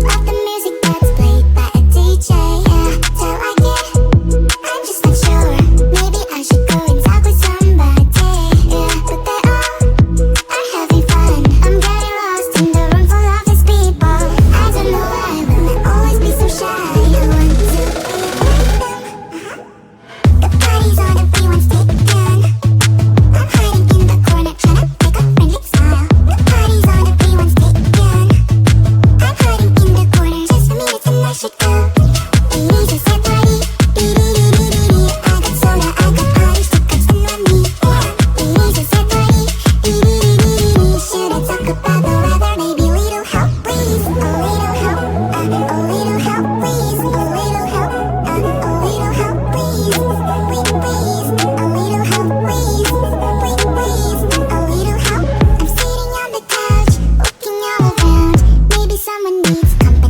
of the music that's played by a DJ. Yeah, till I get, I'm just not sure. Maybe I should go and talk with somebody. Yeah, but they all are having fun. I'm getting lost in the room full of these people. I don't know why will I always be so shy. I want to be with them. The party's on, everyone's taken. I'm hiding in the corner, trying to make a friendly smile. The party's on, everyone's taken. I'm hiding in the corner, just a minute and I should go. It is a sad party, dee-dee-dee-dee-dee. I got soda, I got party stickers and money. It is a sad party, dee-dee-dee-dee-dee. Should I talk about the weather? Maybe a little help, please. A little help, a little help, please. A little help, a little help, please. Please, please, a little help, please. Please, please, a little help. I'm sitting on the couch, looking all around. Maybe someone needs company.